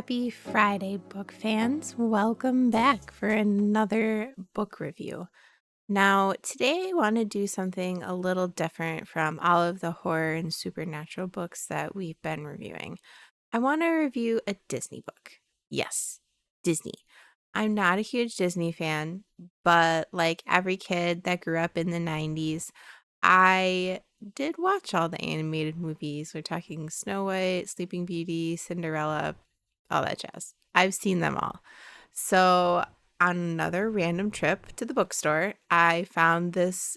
Happy Friday, book fans. Welcome back for another book review. Now, today I want to do something a little different from all of the horror and supernatural books that we've been reviewing. I want to review a Disney book. Yes, Disney. I'm not a huge Disney fan, but like every kid that grew up in the 90s, I did watch all the animated movies. We're talking Snow White, Sleeping Beauty, Cinderella, all that jazz. I've seen them all. So, on another random trip to the bookstore, I found this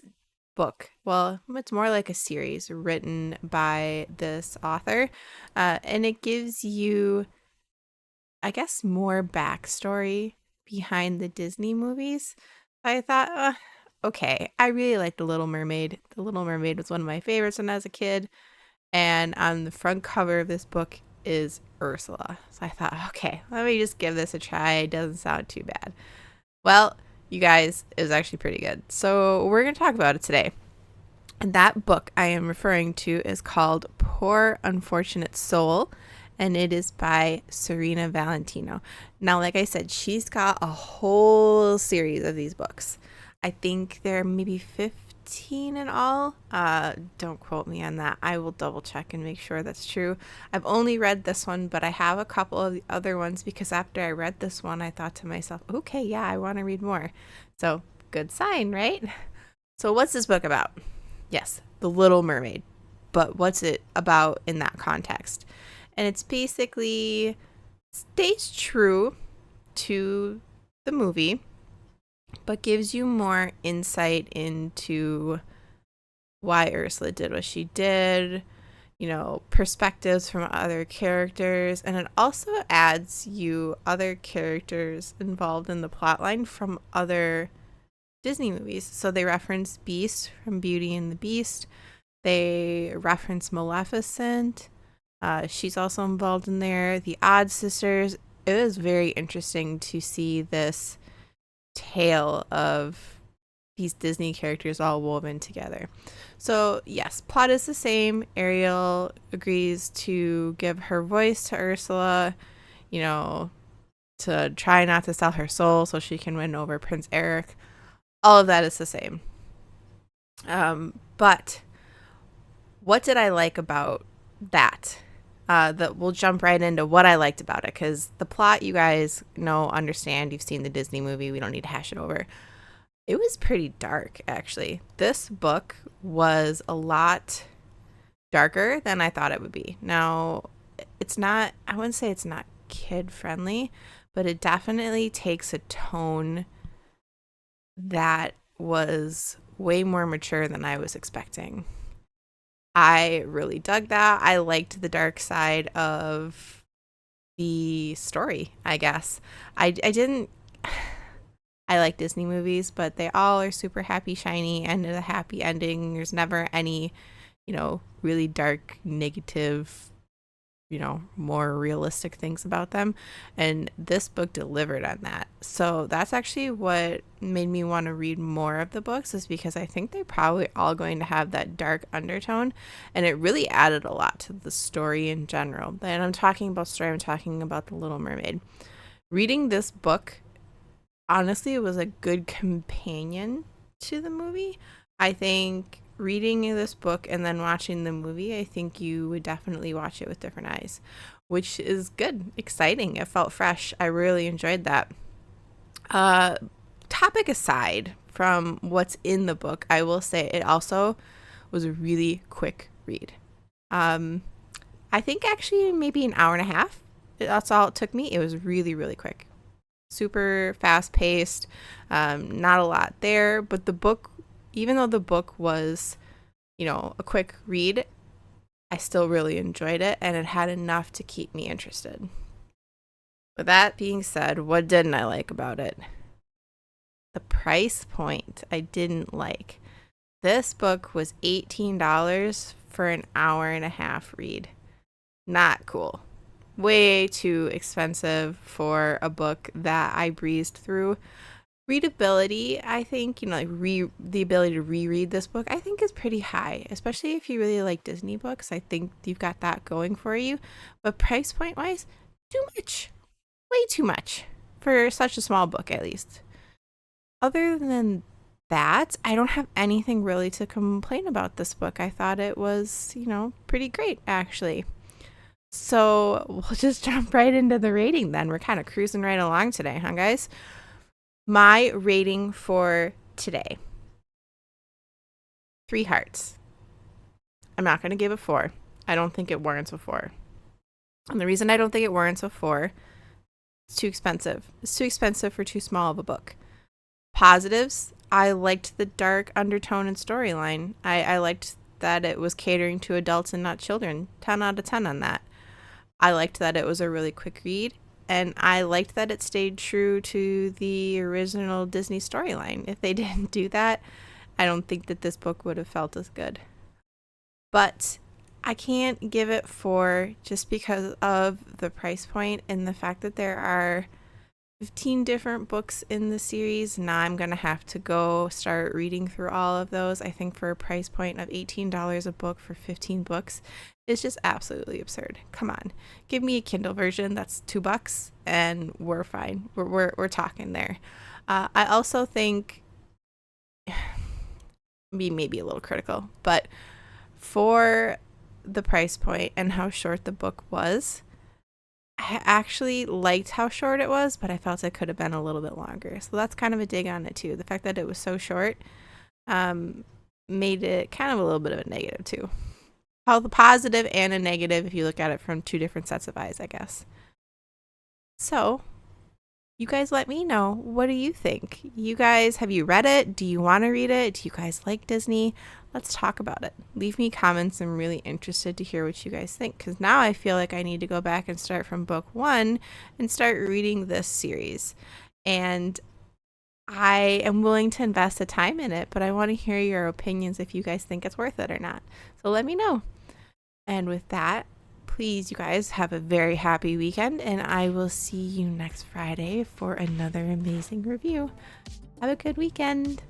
book. Well, it's more like a series written by this author, and it gives you, I guess, more backstory behind the Disney movies. I thought, okay, I really like The Little Mermaid. The Little Mermaid was one of my favorites when I was a kid. And on the front cover of this book is Ursula. So I thought, okay, let me just give this a try. It doesn't sound too bad. Well, you guys, it was actually pretty good. So we're going to talk about it today. And that book I am referring to is called Poor Unfortunate Soul, and it is by Serena Valentino. Now, like I said, she's got a whole series of these books. I think there are maybe 15 in all. Don't quote me on that. I will double check and make sure that's true. I've only read this one, but I have a couple of the other ones because after I read this one, I thought to myself, okay, yeah, I want to read more. So, good sign, right? So, what's this book about? Yes, The Little Mermaid. But what's it about in that context? And it's basically stays true to the movie, but gives you more insight into why Ursula did what she did, perspectives from other characters, and it also adds you other characters involved in the plotline from other Disney movies. So they reference Beast from Beauty and the Beast. They reference Maleficent. She's also involved in there. The Odd Sisters. It was very interesting to see this tale of these Disney characters all woven together. So yes, plot is the same. Ariel agrees to give her voice to Ursula, to try not to sell her soul so she can win over Prince Eric. All of that is the same. But what did I like about that? That we'll jump right into what I liked about it, because the plot, you guys understand. You've seen the Disney movie. We don't need to hash it over. It was pretty dark, actually. This book was a lot darker than I thought it would be. Now, I wouldn't say it's not kid friendly, but it definitely takes a tone that was way more mature than I was expecting. I really dug that. I liked the dark side of the story, I guess. I didn't. I like Disney movies, but they all are super happy, shiny, and a happy ending. There's never any, really dark, negative, more realistic things about them. And this book delivered on that. So that's actually what made me want to read more of the books, is because I think they're probably all going to have that dark undertone. And it really added a lot to the story in general. And I'm talking about story, I'm talking about The Little Mermaid. Reading this book, honestly, it was a good companion to the movie. I think reading this book and then watching the movie, I think you would definitely watch it with different eyes, which is good, exciting. It felt fresh. I really enjoyed that. Topic aside from what's in the book, I will say it also was a really quick read. I think actually maybe an hour and a half. That's all it took me. It was really, really quick. Super fast paced. Not a lot there, but the book, even though the book was, a quick read, I still really enjoyed it, and it had enough to keep me interested. With that being said, what didn't I like about it? The price point I didn't like. This book was $18 for an hour and a half read. Not cool. Way too expensive for a book that I breezed through. Readability, I think, the ability to reread this book, I think is pretty high, especially if you really like Disney books. I think you've got that going for you. But price point wise, too much. way too much for such a small book, at least. Other than that, I don't have anything really to complain about this book. I thought it was, pretty great, actually. So we'll just jump right into the rating then. We're kind of cruising right along today, huh, guys? My rating for today, 3 hearts. I'm not going to give a 4. I don't think it warrants a 4. And the reason I don't think it warrants a 4, it's too expensive. It's too expensive for too small of a book. Positives, I liked the dark undertone and storyline. I liked that it was catering to adults and not children. 10 out of 10 on that. I liked that it was a really quick read. And I liked that it stayed true to the original Disney storyline. If they didn't do that, I don't think that this book would have felt as good. But I can't give it 4 just because of the price point and the fact that there are 15 different books in the series. Now I'm going to have to go start reading through all of those. I think for a price point of $18 a book for 15 books is just absolutely absurd. Come on. Give me a Kindle version that's $2 and we're fine. We're talking there. I also think maybe a little critical, but for the price point and how short the book was, I actually liked how short it was, but I felt it could have been a little bit longer. So that's kind of a dig on it too. The fact that it was so short made it kind of a little bit of a negative too. How the positive and a negative if you look at it from 2 different sets of eyes, I guess. So you guys let me know. What do you think? Have you read it? Do you want to read it? Do you guys like Disney? Let's talk about it. Leave me comments. I'm really interested to hear what you guys think, because now I feel like I need to go back and start from book 1 and start reading this series. And I am willing to invest the time in it, but I want to hear your opinions if you guys think it's worth it or not. So let me know. And with that, please, you guys, have a very happy weekend, and I will see you next Friday for another amazing review. Have a good weekend.